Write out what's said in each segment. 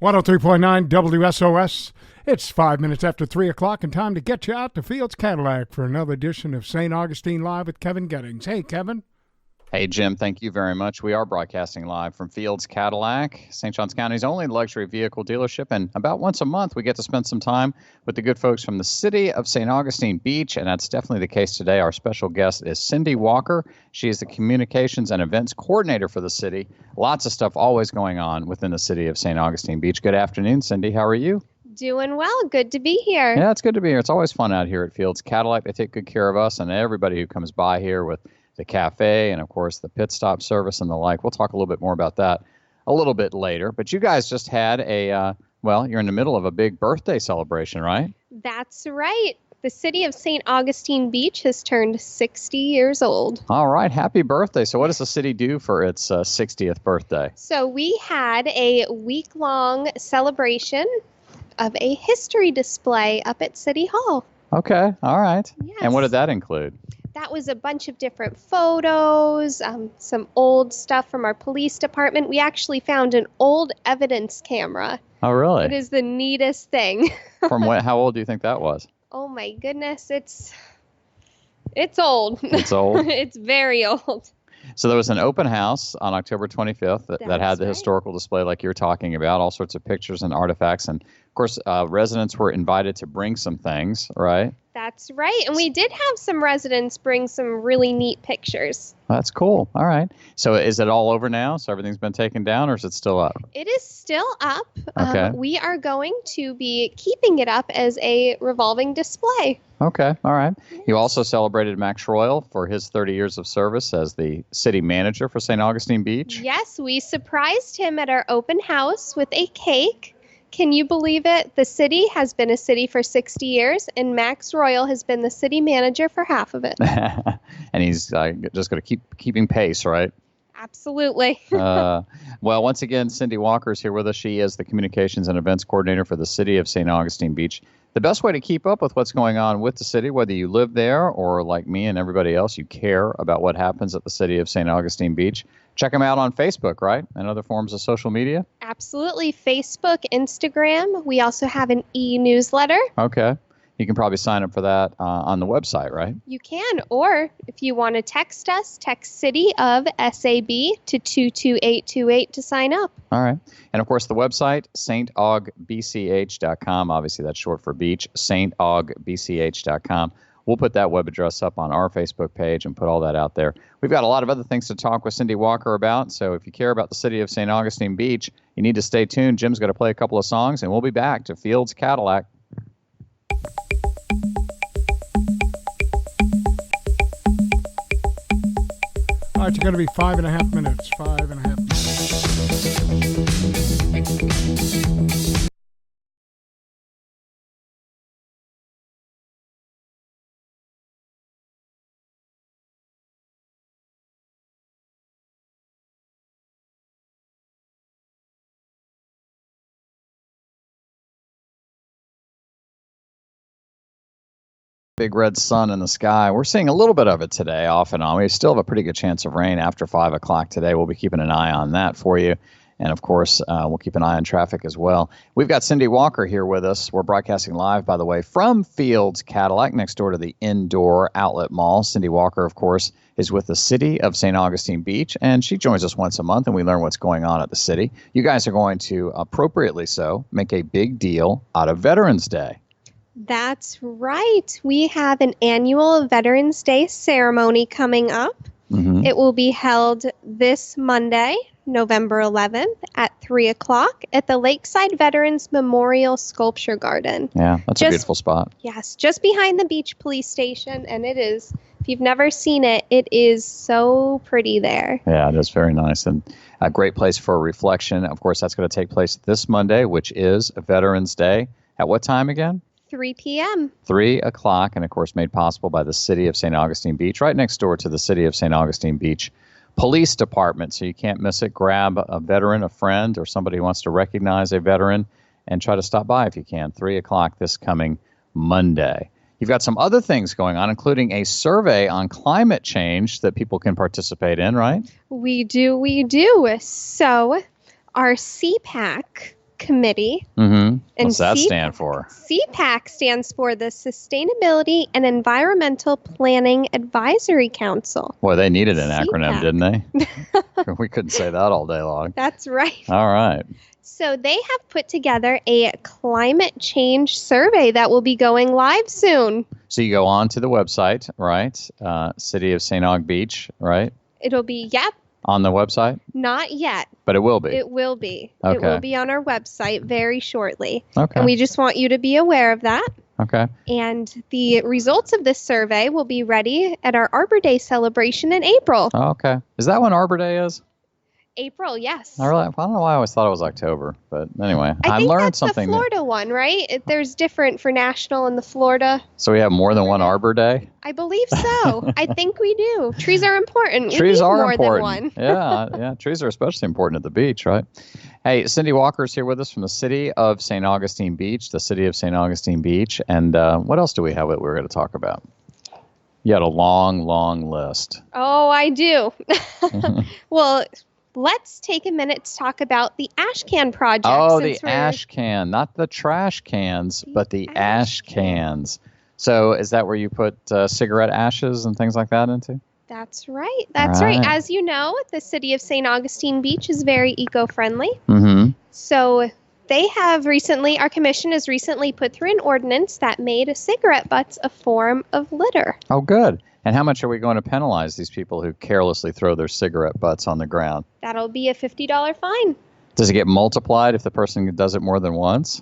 103.9 WSOS. It's 5 minutes after 3 o'clock and time to get you out to Fields Cadillac for another edition of St. Augustine Live with Kevin Gettings. Hey, Kevin. Hey, Jim, thank you very much. We are broadcasting live from Fields Cadillac, St. Johns County's only luxury vehicle dealership. And about once a month, we get to spend some time with the good folks from the city of St. Augustine Beach. And that's definitely the case today. Our special guest is Cindy Walker. She is the communications and events coordinator for the city. Lots of stuff always going on within the city of St. Augustine Beach. Good afternoon, Cindy. How are you? Doing well. Good to be here. Yeah, it's good to be here. It's always fun out here at Fields Cadillac. They take good care of us and everybody who comes by here with the cafe and, of course, the pit stop service and the like. We'll talk a little bit more about that a little bit later. But you guys just had you're in the middle of a big birthday celebration, right? That's right. The city of St. Augustine Beach has turned 60 years old. All right. Happy birthday. So what does the city do for its 60th birthday? So we had a week-long celebration of a history display up at City Hall. Okay. All right. Yes. And what did that include? That was a bunch of different photos, some old stuff from our police department. We actually found an old evidence camera. Oh, really? It is the neatest thing. From how old do you think that was? Oh my goodness, it's old. It's old? It's very old. So there was an open house on October 25th that had the historical display like you're talking about, all sorts of pictures and artifacts. And, of course, residents were invited to bring some things, right? That's right. And we did have some residents bring some really neat pictures. That's cool. All right. So is it all over now? So everything's been taken down, or is it still up? It is still up. Okay. We are going to be keeping it up as a revolving display. Okay. All right. You also celebrated Max Royal for his 30 years of service as the city manager for St. Augustine Beach. Yes, we surprised him at our open house with a cake. Can you believe it? The city has been a city for 60 years, and Max Royal has been the city manager for half of it. And he's just going to keep keeping pace, right? Absolutely. Well, once again, Cindy Walker is here with us. She is the communications and events coordinator for the city of St. Augustine Beach. The best way to keep up with what's going on with the city, whether you live there or like me and everybody else, you care about what happens at the city of St. Augustine Beach. Check them out on Facebook, right? And other forms of social media? Absolutely. Facebook, Instagram. We also have an e-newsletter. Okay. You can probably sign up for that on the website, right? You can. Or if you want to text us, text City of SAB to 22828 to sign up. All right. And, of course, the website, staugbch.com. Obviously, that's short for beach, staugbch.com. We'll put that web address up on our Facebook page and put all that out there. We've got a lot of other things to talk with Cindy Walker about, so if you care about the city of St. Augustine Beach, you need to stay tuned. Jim's going to play a couple of songs, and we'll be back to Fields Cadillac. All right, you're going to be 5.5 minutes. 5.5 minutes. Big red sun in the sky. We're seeing a little bit of it today, off and on. We still have a pretty good chance of rain after 5 o'clock today. We'll be keeping an eye on that for you. And, of course, we'll keep an eye on traffic as well. We've got Cindy Walker here with us. We're broadcasting live, by the way, from Fields Cadillac, next door to the Indoor Outlet Mall. Cindy Walker, of course, is with the city of St. Augustine Beach, and she joins us once a month, and we learn what's going on at the city. You guys are going to, appropriately so, make a big deal out of Veterans Day. That's right. We have an annual Veterans Day ceremony coming up. Mm-hmm. It will be held this Monday, November 11th at 3 o'clock at the Lakeside Veterans Memorial Sculpture Garden. Yeah, that's a beautiful spot. Yes, just behind the Beach Police Station, and it is, if you've never seen it, it is so pretty there. Yeah, it is very nice and a great place for reflection. Of course, that's going to take place this Monday, which is Veterans Day. At what time again? 3 p.m. 3 o'clock, and of course made possible by the city of St. Augustine Beach, right next door to the city of St. Augustine Beach Police Department. So you can't miss it. Grab a veteran, a friend, or somebody who wants to recognize a veteran, and try to stop by if you can. 3 o'clock this coming Monday. You've got some other things going on, including a survey on climate change that people can participate in, right? We do. So our CPAC Committee. Mm-hmm. And What's that stand for? CPAC stands for the Sustainability and Environmental Planning Advisory Council. Boy, they needed an acronym, CPAC. didn't they? We couldn't say that all day long. That's right. All right. So they have put together a climate change survey that will be going live soon. So you go on to the website, right? City of St. Aug Beach, right? It'll be, yep, On the website? not yet. But it will be. It will be. Okay. It will be on our website very shortly. Okay. And we just want you to be aware of that. Okay. And the results of this survey will be ready at our Arbor Day celebration in April. Oh, okay. Is that when Arbor Day is? April, yes. I don't know why I always thought it was October, but anyway, I think learned that's something. the Florida one, right? There's different for national and the Florida. So we have more than one Arbor Day? I believe so. I think we do. Trees are important. Trees we need are more important. Than one. Yeah. Trees are especially important at the beach, right? Hey, Cindy Walker's here with us from the city of St. Augustine Beach, the city of St. Augustine Beach. And what else do we have that we're going to talk about? You had a long, long list. Oh, I do. Well, let's take a minute to talk about the ash can project. Oh, the ash can, not the trash cans, but the ash cans. So is that where you put cigarette ashes and things like that into? That's right. That's right. As you know, the city of St. Augustine Beach is very eco-friendly. Mm-hmm. So they have recently, our commission has recently put through an ordinance that made cigarette butts a form of litter. Oh, good. And how much are we going to penalize these people who carelessly throw their cigarette butts on the ground? That'll be a $50 fine. Does it get multiplied if the person does it more than once?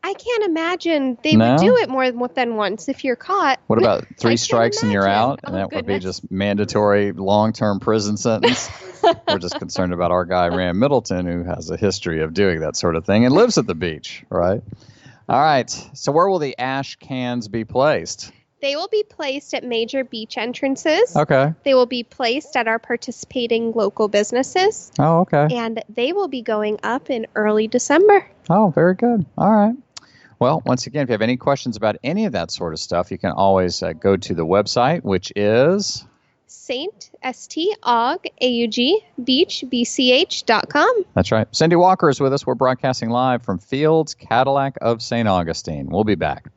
I can't imagine they would do it more than once if you're caught. What about 3 strikes and you're out? And that would be just mandatory long-term prison sentence. We're just concerned about our guy, Rand Middleton, who has a history of doing that sort of thing and lives at the beach, right? All right. So where will the ash cans be placed? They will be placed at major beach entrances. Okay. They will be placed at our participating local businesses. Oh, okay. And they will be going up in early December. Oh, very good. All right. Well, once again, if you have any questions about any of that sort of stuff, you can always go to the website, which is Beach.com. That's right. Cindy Walker is with us. We're broadcasting live from Fields Cadillac of St. Augustine. We'll be back.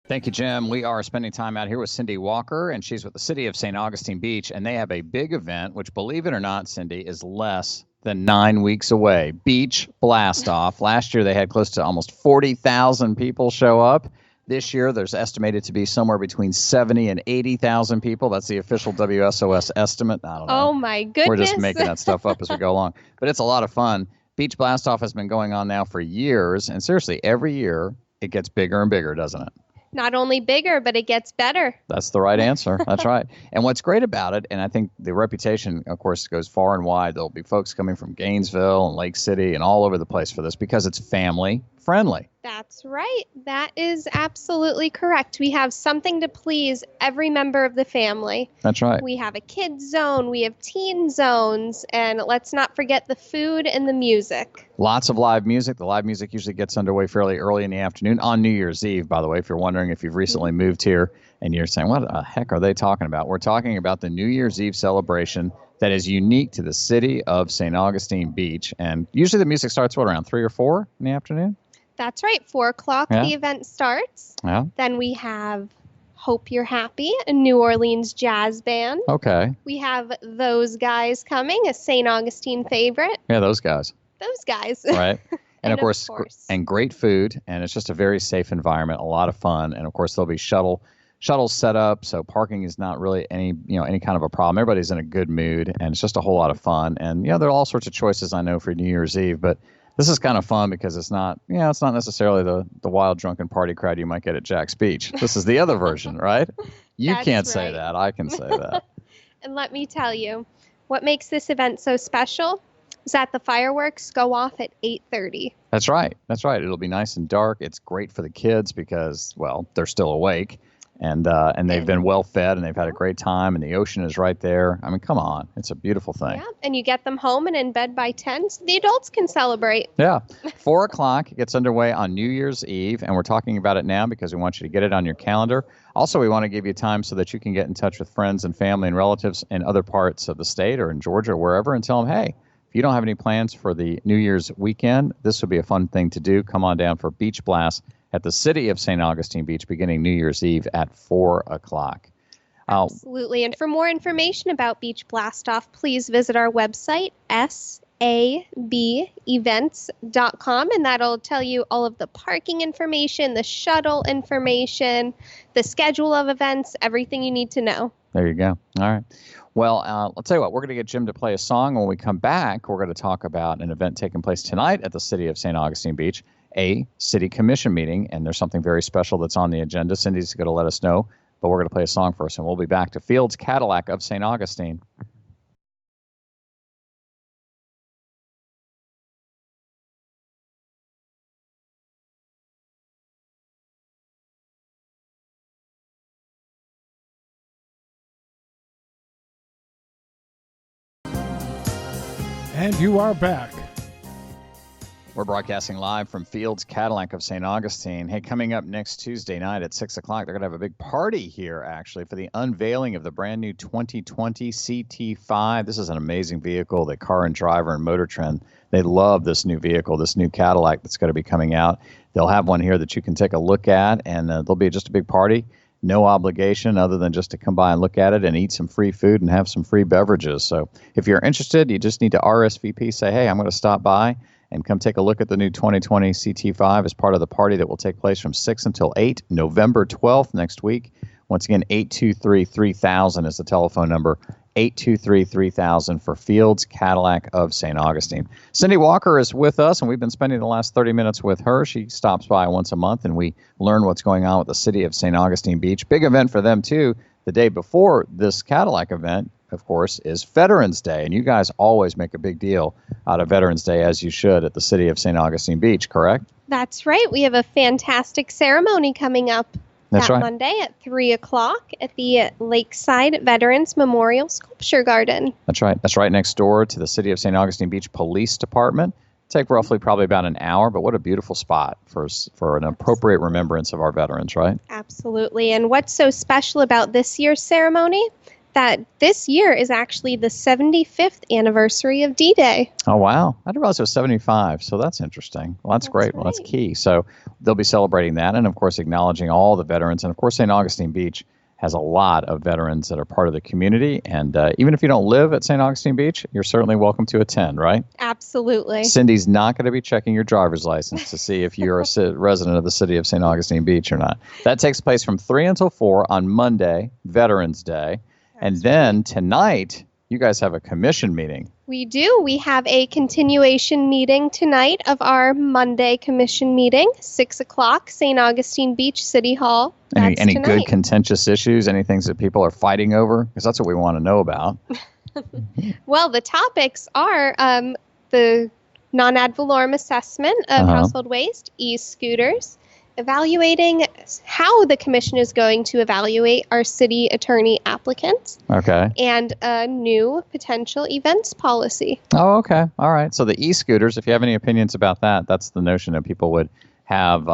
Thank you, Jim. We are spending time out here with Cindy Walker, and she's with the city of St. Augustine Beach, and they have a big event, which, believe it or not, Cindy, is less than 9 weeks away. Beach Blast Off. Last year, they had close to almost 40,000 people show up. This year, there's estimated to be somewhere between 70 and 80,000 people. That's the official WSOS estimate. I don't know. Oh, my goodness. We're just making that stuff up as we go along. But it's a lot of fun. Beach Blast Off has been going on now for years, and seriously, every year, it gets bigger and bigger, doesn't it? Not only bigger, but it gets better. That's the right answer. That's right. And what's great about it, and I think the reputation, of course, goes far and wide. There'll be folks coming from Gainesville and Lake City and all over the place for this because it's family friendly. That's right. That is absolutely correct. We have something to please every member of the family. That's right. We have a kids zone, we have teen zones, and let's not forget the food and the music. Lots of live music. The live music usually gets underway fairly early in the afternoon on New Year's Eve, by the way, if you're wondering if you've recently moved here and you're saying, what the heck are they talking about? We're talking about the New Year's Eve celebration that is unique to the city of St. Augustine Beach. And usually the music starts, around 3 or 4 in the afternoon? That's right. 4 o'clock the event starts. Yeah. Then we have Hope You're Happy, a New Orleans jazz band. Okay. We have Those Guys coming, a St. Augustine favorite. Yeah, those guys. Those guys. Right. And of course, and great food, and it's just a very safe environment, a lot of fun, and of course there'll be shuttles set up, so parking is not really any kind of a problem. Everybody's in a good mood, and it's just a whole lot of fun. And there are all sorts of choices I know for New Year's Eve, but this is kind of fun because it's not necessarily the wild drunken party crowd you might get at Jack's Beach. This is the other version, right? You can't say that. I can say that. And let me tell you, what makes this event so special? is that the fireworks go off at 8:30. That's right. That's right. It'll be nice and dark. It's great for the kids because, well, they're still awake. And they've been well fed and they've had a great time, and the ocean is right there. I mean, come on. It's a beautiful thing. Yeah, and you get them home and in bed by 10 so the adults can celebrate. Yeah. 4 o'clock gets underway on New Year's Eve, and we're talking about it now because we want you to get it on your calendar. Also, we want to give you time so that you can get in touch with friends and family and relatives in other parts of the state or in Georgia or wherever and tell them, hey, if you don't have any plans for the New Year's weekend, this would be a fun thing to do. Come on down for Beach Blast at the city of St. Augustine Beach beginning New Year's Eve at 4 o'clock. Absolutely. And for more information about Beach Blast Off, please visit our website, sabevents.com, and that'll tell you all of the parking information, the shuttle information, the schedule of events, everything you need to know. There you go. All right. Well, I'll tell you what, we're going to get Jim to play a song. When we come back, we're going to talk about an event taking place tonight at the city of St. Augustine Beach, a city commission meeting, and there's something very special that's on the agenda. Cindy's going to let us know, but we're going to play a song first, and we'll be back to Fields Cadillac of St. Augustine. And you are back. We're broadcasting live from Fields Cadillac of St. Augustine. Hey, coming up next Tuesday night at 6 o'clock, they're going to have a big party here, actually, for the unveiling of the brand new 2020 CT5. This is an amazing vehicle that Car and Driver and Motor Trend, they love this new vehicle, this new Cadillac that's going to be coming out. They'll have one here that you can take a look at, and there'll be just a big party. No obligation other than just to come by and look at it and eat some free food and have some free beverages. So if you're interested, you just need to RSVP, say, hey, I'm going to stop by and come take a look at the new 2020 CT5 as part of the party that will take place from 6 until 8, November 12th next week. Once again, 823-3000 is the telephone number, 823-3000 for Fields Cadillac of St. Augustine. Cindy Walker is with us, and we've been spending the last 30 minutes with her. She stops by once a month, and we learn what's going on with the city of St. Augustine Beach. Big event for them, too. The day before this Cadillac event, of course, is Veterans Day, and you guys always make a big deal out of Veterans Day, as you should, at the city of St. Augustine Beach, correct? That's right. We have a fantastic ceremony coming up That's right. Monday at 3 o'clock at the Lakeside Veterans Memorial Sculpture Garden. That's right. That's right next door to the city of St. Augustine Beach Police Department. Take roughly probably about an hour, but what a beautiful spot for an appropriate remembrance of our veterans, right? Absolutely. And what's so special about this year's ceremony? That this year is actually the 75th anniversary of D-Day. Oh, wow. I didn't realize it was 75, so that's interesting. Well, that's great. Right. Well, that's key. So they'll be celebrating that and, of course, acknowledging all the veterans. And, of course, St. Augustine Beach has a lot of veterans that are part of the community. And even if you don't live at St. Augustine Beach, you're certainly welcome to attend, right? Absolutely. Cindy's not going to be checking your driver's license to see if you're a resident of the city of St. Augustine Beach or not. That takes place from 3 until 4 on Monday, Veterans Day. And then tonight, you guys have a commission meeting. We do. We have a continuation meeting tonight of our Monday commission meeting, 6 o'clock, St. Augustine Beach City Hall. Any good contentious issues, any things that people are fighting over? Because that's what we want to know about. Well, the topics are the non-ad valorem assessment of household waste, e-scooters, evaluating how the commission is going to evaluate our city attorney applicants. Okay. And a new potential events policy. Oh, okay. All right. So the e-scooters, if you have any opinions about that, that's the notion that people would have,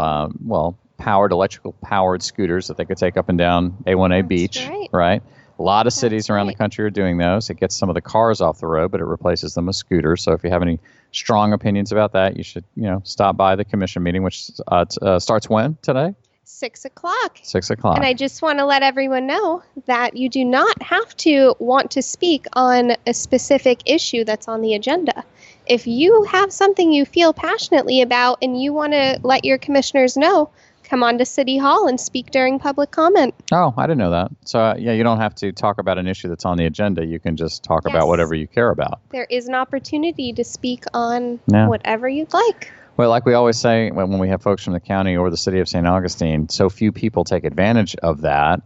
electrical powered scooters that they could take up and down A1A Beach, right? A lot of cities around the country are doing those. It gets some of the cars off the road, but it replaces them with scooters. So if you have any strong opinions about that, you should, stop by the commission meeting, which starts when today? 6 o'clock. 6 o'clock. And I just want to let everyone know that you do not have to want to speak on a specific issue that's on the agenda. If you have something you feel passionately about and you want to let your commissioners know, come on to City Hall and speak during public comment. Oh, I didn't know that. So, you don't have to talk about an issue that's on the agenda. You can just talk about whatever you care about. There is an opportunity to speak on whatever you'd like. Well, like we always say when we have folks from the county or the city of St. Augustine, so few people take advantage of that,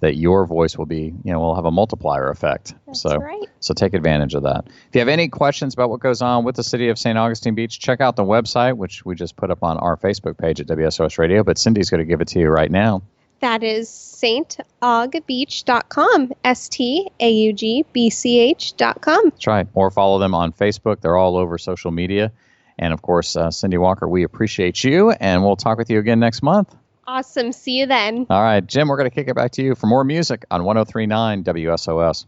that your voice will have a multiplier effect. That's so, right. So take advantage of that. If you have any questions about what goes on with the city of St. Augustine Beach, check out the website, which we just put up on our Facebook page at WSOS Radio, but Cindy's going to give it to you right now. That is staugbeach.com, STAUGBCH.com. That's right. Or follow them on Facebook. They're all over social media. And, of course, Cindy Walker, we appreciate you, and we'll talk with you again next month. Awesome. See you then. All right, Jim, we're going to kick it back to you for more music on 103.9 WSOS.